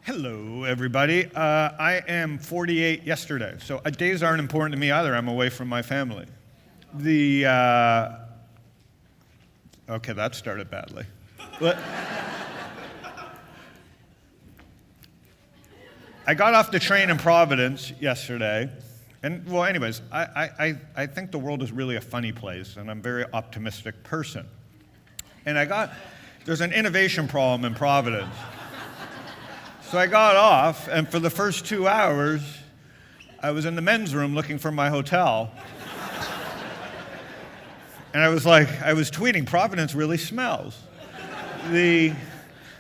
Hello, everybody. I am 48 yesterday, so days aren't important to me either. I'm away from my family. Okay, that started badly. But I got off the train in Providence yesterday, and well, anyways, I think the world is really a funny place, and I'm a very optimistic person. And there's an innovation problem in Providence. So I got off, and for the first 2 hours, I was in the men's room looking for my hotel. And I was tweeting, Providence really smells.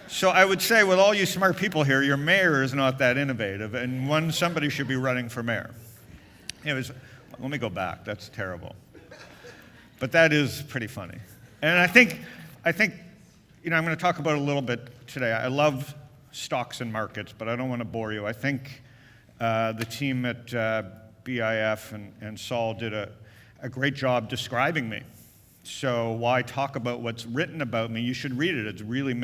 So I would say, with all you smart people here, your mayor is not that innovative, and somebody should be running for mayor. Anyways, let me go back. That's terrible. But that is pretty funny. And I think, I'm going to talk about it a little bit today. I love stocks and markets, but I don't want to bore you. I think the team at BIF and Saul did a great job describing me. So why talk about what's written about me? You should read it. It really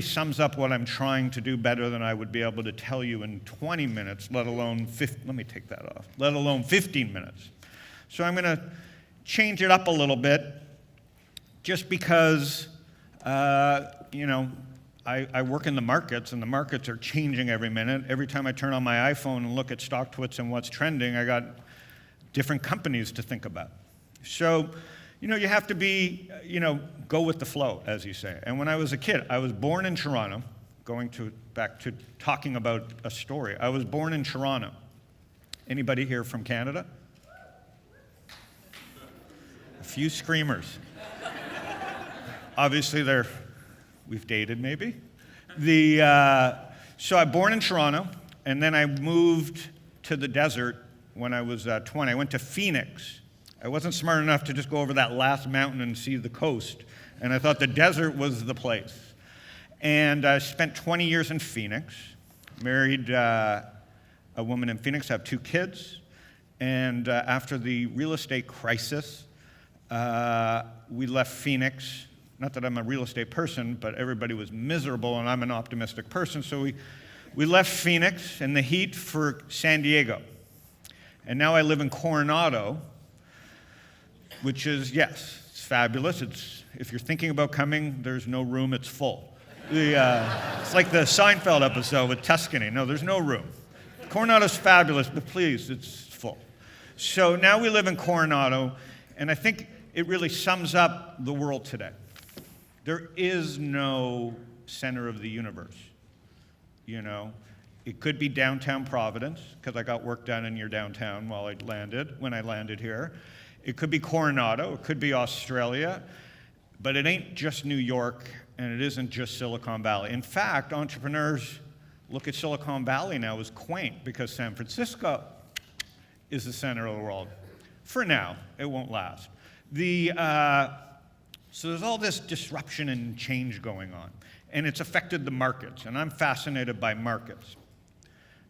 sums up what I'm trying to do better than I would be able to tell you in 20 minutes, let alone 15 minutes. So I'm going to change it up a little bit just because, I work in the markets, and the markets are changing every minute. Every time I turn on my iPhone and look at StockTwits and what's trending, I got different companies to think about. So, you have to be, go with the flow, as you say. And when I was a kid, I was born in Toronto, back to talking about a story. I was born in Toronto. Anybody here from Canada? A few screamers. Obviously, we've dated, maybe. So I was born in Toronto, and then I moved to the desert when I was 20. I went to Phoenix. I wasn't smart enough to just go over that last mountain and see the coast, and I thought the desert was the place. And I spent 20 years in Phoenix, married a woman in Phoenix, have 2 kids, and after the real estate crisis, we left Phoenix. Not that I'm a real estate person, but everybody was miserable, and I'm an optimistic person. So we left Phoenix in the heat for San Diego. And now I live in Coronado, which is, yes, it's fabulous. If you're thinking about coming, there's no room, it's full. It's like the Seinfeld episode with Tuscany. No, there's no room. Coronado's fabulous, but please, it's full. So now we live in Coronado, and I think it really sums up the world today. There is no center of the universe, It could be downtown Providence, because I got work done in your downtown when I landed here. It could be Coronado, it could be Australia, but it ain't just New York, and it isn't just Silicon Valley. In fact, entrepreneurs look at Silicon Valley now as quaint, because San Francisco is the center of the world. For now, it won't last. So there's all this disruption and change going on, and it's affected the markets, and I'm fascinated by markets.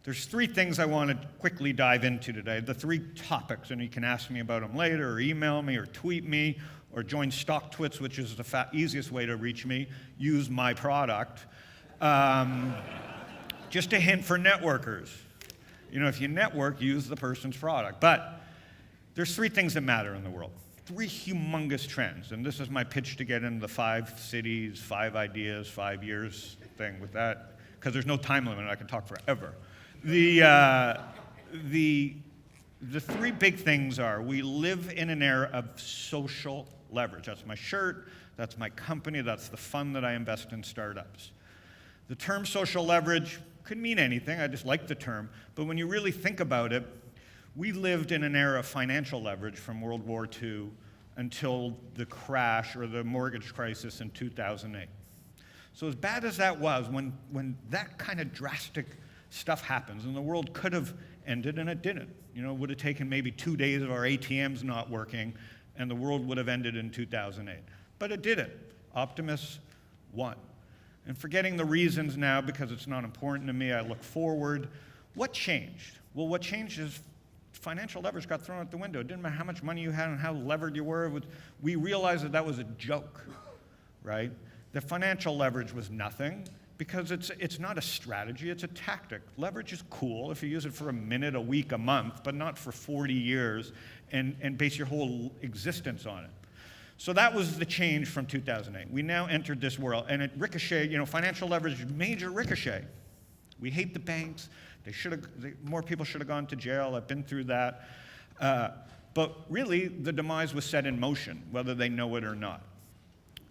There's 3 things I want to quickly dive into today, the 3 topics, and you can ask me about them later, or email me, or tweet me, or join StockTwits, which is the easiest way to reach me. Use my product. Just a hint for networkers. If you network, use the person's product. But there's 3 things that matter in the world. 3 humongous trends, and this is my pitch to get into the 5 cities, 5 ideas, 5 years thing with that, because there's no time limit, I can talk forever. The 3 big things are, we live in an era of social leverage. That's my shirt, that's my company, that's the fund that I invest in startups. The term social leverage could mean anything, I just like the term, but when you really think about it, we lived in an era of financial leverage from World War II until the crash or the mortgage crisis in 2008. So as bad as that was, when that kind of drastic stuff happens, and the world could have ended, and it didn't. It would have taken maybe 2 days of our ATMs not working, and the world would have ended in 2008. But it didn't. Optimists won. And forgetting the reasons now, because it's not important to me, I look forward. What changed? Well, what changed is financial leverage got thrown out the window. It didn't matter how much money you had and how levered you were. We realized that was a joke, right? The financial leverage was nothing, because it's not a strategy, it's a tactic. Leverage is cool if you use it for a minute, a week, a month, but not for 40 years and base your whole existence on it. So that was the change from 2008. We now entered this world, and it ricocheted, financial leverage, major ricochet. We hate the banks. More people should have gone to jail. I've been through that. But really, the demise was set in motion, whether they know it or not.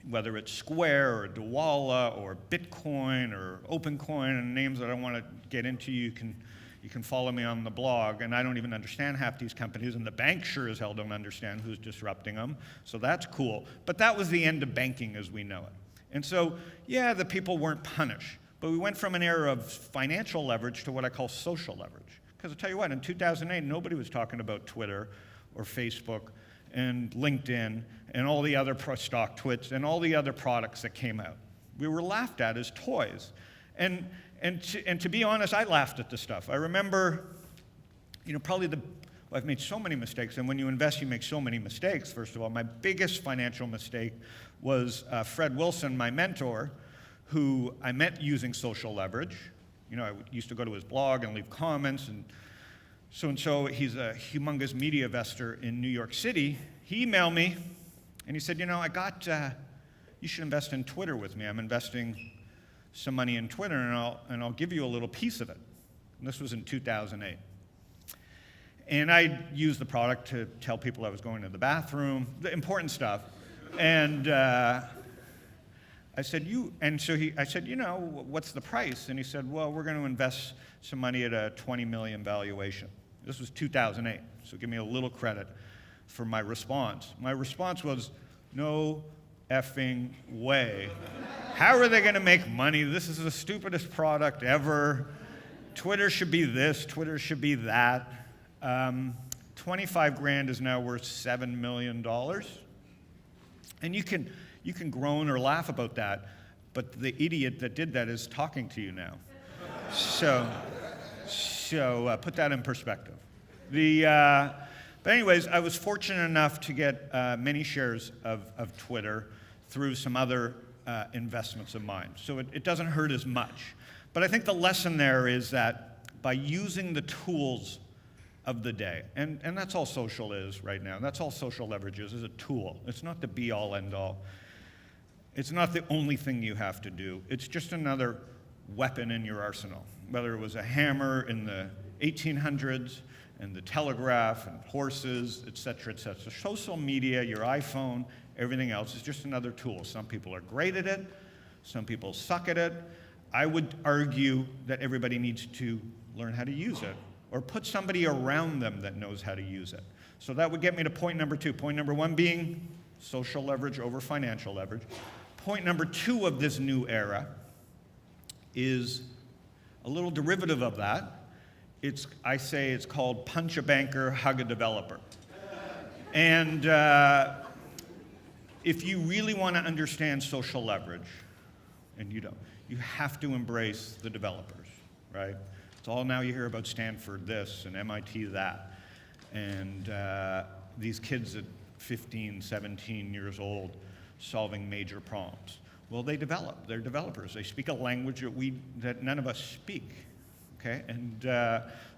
Whether it's Square or Dawala or Bitcoin or OpenCoin and names that I want to get into, you can follow me on the blog. And I don't even understand half these companies, and the banks sure as hell don't understand who's disrupting them. So that's cool. But that was the end of banking as we know it. And so, yeah, the people weren't punished. But we went from an era of financial leverage to what I call social leverage. Because I'll tell you what, in 2008, nobody was talking about Twitter or Facebook and LinkedIn and all the other stock twits and all the other products that came out. We were laughed at as toys. And to be honest, I laughed at the stuff. I remember, I've made so many mistakes, and when you invest, you make so many mistakes. First of all, my biggest financial mistake was Fred Wilson, my mentor, who I met using social leverage. I used to go to his blog and leave comments, and so he's a humongous media investor in New York City. He emailed me, and he said, you should invest in Twitter with me. I'm investing some money in Twitter, and I'll give you a little piece of it. And this was in 2008. And I used the product to tell people I was going to the bathroom, the important stuff. And I said, what's the price? And he said, well, we're going to invest some money at a 20 million valuation. This was 2008, so give me a little credit for my response. My response was, no effing way. How are they going to make money? This is the stupidest product ever. Twitter should be this, Twitter should be that. 25 grand is now worth $7 million. And you can groan or laugh about that, but the idiot that did that is talking to you now. So put that in perspective. But anyways, I was fortunate enough to get many shares of Twitter through some other investments of mine. So it doesn't hurt as much. But I think the lesson there is that by using the tools of the day, and that's all social is right now, that's all social leverage is a tool. It's not the be-all, end-all. It's not the only thing you have to do. It's just another weapon in your arsenal, whether it was a hammer in the 1800s and the telegraph and horses, et cetera, et cetera. Social media, your iPhone, everything else is just another tool. Some people are great at it. Some people suck at it. I would argue that everybody needs to learn how to use it or put somebody around them that knows how to use it. So that would get me to point number two. Point number one being social leverage over financial leverage. Point number two of this new era is a little derivative of that. I say it's called punch a banker, hug a developer. And if you really want to understand social leverage, and you don't, you have to embrace the developers, right? It's all now you hear about Stanford this and MIT that. And these kids at 15, 17 years old solving major problems. Well, they develop. They're developers. They speak a language that none of us speak. Okay, and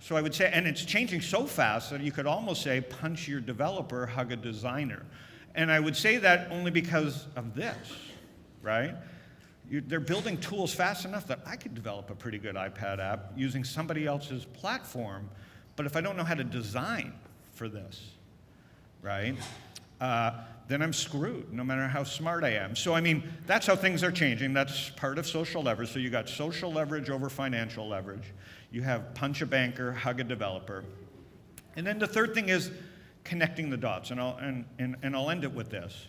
so I would say, and it's changing so fast that you could almost say, punch your developer, hug a designer. And I would say that only because of this, right? They're building tools fast enough that I could develop a pretty good iPad app using somebody else's platform, but if I don't know how to design for this, right, then I'm screwed, no matter how smart I am. So, I mean, that's how things are changing. That's part of social leverage. So you got social leverage over financial leverage. You have punch a banker, hug a developer. And then the third thing is connecting the dots. And I'll end it with this.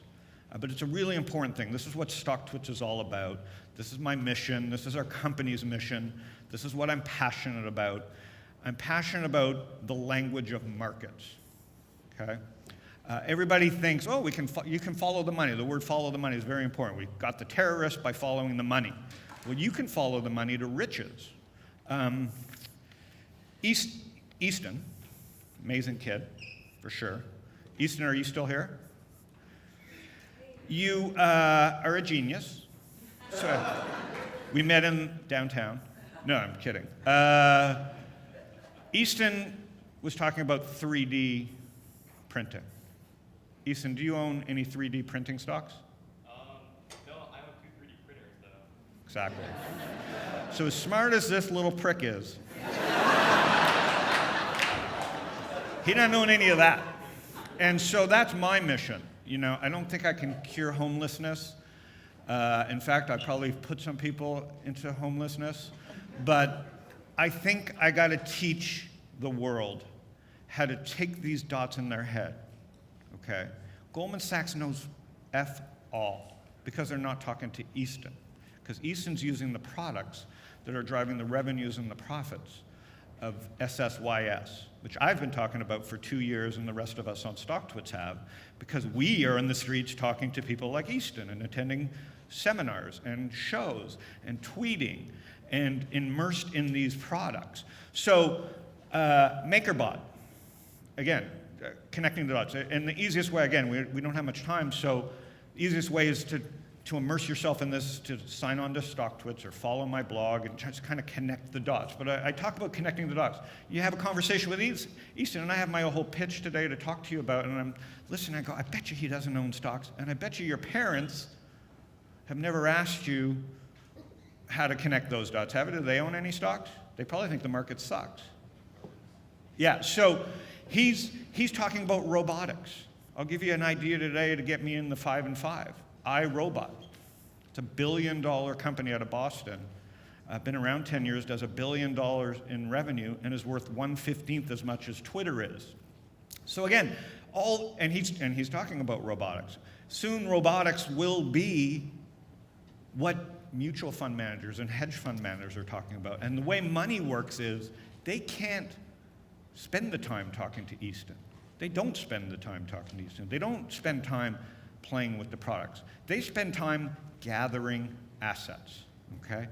But it's a really important thing. This is what StockTwits is all about. This is my mission. This is our company's mission. This is what I'm passionate about. I'm passionate about the language of markets, okay? Everybody thinks, oh, you can follow the money. The word follow the money is very important. We got the terrorists by following the money. Well, you can follow the money to riches. Easton, amazing kid, for sure. Easton, are you still here? You are a genius. We met in downtown. No, I'm kidding. Easton was talking about 3D printing. Easton, do you own any 3D printing stocks? No, I have 2 3D printers, though. Exactly. So as smart as this little prick is, he doesn't own any of that. And so that's my mission. You know, I don't think I can cure homelessness. In fact, I probably put some people into homelessness. But I think I got to teach the world how to take these dots in their head. Okay? Goldman Sachs knows F all because they're not talking to Easton. Because Easton's using the products that are driving the revenues and the profits of SSYS, which I've been talking about for 2 years and the rest of us on StockTwits have, because we are in the streets talking to people like Easton and attending seminars and shows and tweeting and immersed in these products. So MakerBot, again, connecting the dots. And the easiest way, again, we don't have much time, so the easiest way is to immerse yourself in this, to sign on to StockTwits or follow my blog and just kind of connect the dots. But I talk about connecting the dots. You have a conversation with Easton, and I have my whole pitch today to talk to you about, and I'm listening, I go, I bet you he doesn't own stocks, and I bet you your parents have never asked you how to connect those dots. Have it? Do they own any stocks? They probably think the market sucks. Yeah, so he's talking about robotics. I'll give you an idea today to get me in the 5 and 5. iRobot. It's a $1 billion company out of Boston. Been around 10 years, does $1 billion in revenue, and is worth 1/15 as much as Twitter is. So again, he's talking about robotics. Soon robotics will be what mutual fund managers and hedge fund managers are talking about. And the way money works is they can't spend the time talking to Easton. They don't spend the time talking to Easton. They don't spend time playing with the products. They spend time gathering assets, okay?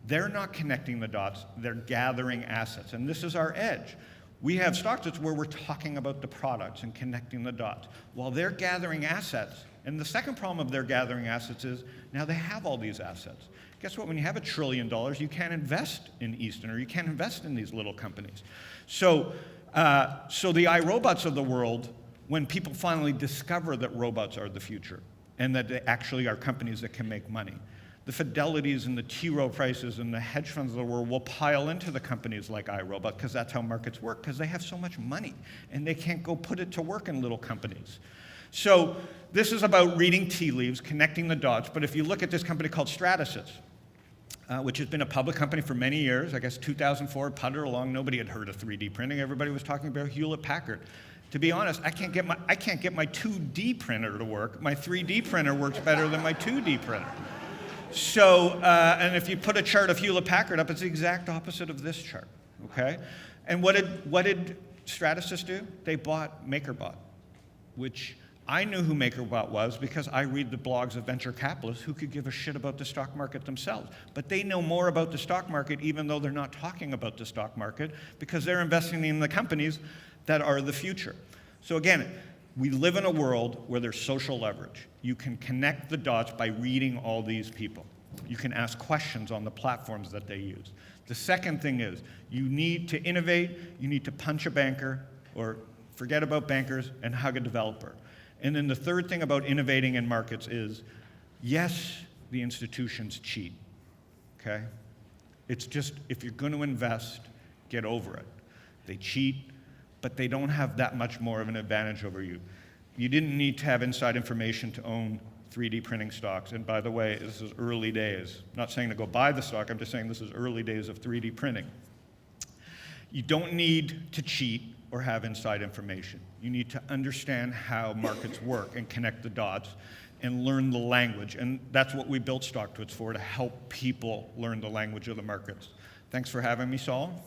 They're not connecting the dots, they're gathering assets, and this is our edge. We have StockTwits where we're talking about the products and connecting the dots, while they're gathering assets. And the second problem of their gathering assets is now they have all these assets. Guess what? When you have $1 trillion, you can't invest in Easton, or you can't invest in these little companies. So the iRobots of the world, when people finally discover that robots are the future and that they actually are companies that can make money, the Fidelities and the T. Rowe Prices and the hedge funds of the world will pile into the companies like iRobot, because that's how markets work, because they have so much money and they can't go put it to work in little companies. So this is about reading tea leaves, connecting the dots. But if you look at this company called Stratasys, which has been a public company for many years, I guess 2004, puttered along, nobody had heard of 3D printing. Everybody was talking about Hewlett-Packard. To be honest, I can't get my 2D printer to work. My 3D printer works better than my 2D printer. So, and if you put a chart of Hewlett-Packard up, it's the exact opposite of this chart, okay? And what did Stratasys do? They bought MakerBot, which I knew who MakerBot was because I read the blogs of venture capitalists who could give a shit about the stock market themselves. But they know more about the stock market even though they're not talking about the stock market, because they're investing in the companies that are the future. So again, we live in a world where there's social leverage. You can connect the dots by reading all these people. You can ask questions on the platforms that they use. The second thing is you need to innovate, you need to punch a banker, or forget about bankers and hug a developer. And then the third thing about innovating in markets is, yes, the institutions cheat, okay? It's just, if you're going to invest, get over it. They cheat, but they don't have that much more of an advantage over you. You didn't need to have inside information to own 3D printing stocks. And by the way, this is early days. I'm not saying to go buy the stock, I'm just saying this is early days of 3D printing. You don't need to cheat or have inside information. You need to understand how markets work and connect the dots and learn the language. And that's what we built StockTwits for, to help people learn the language of the markets. Thanks for having me, Saul.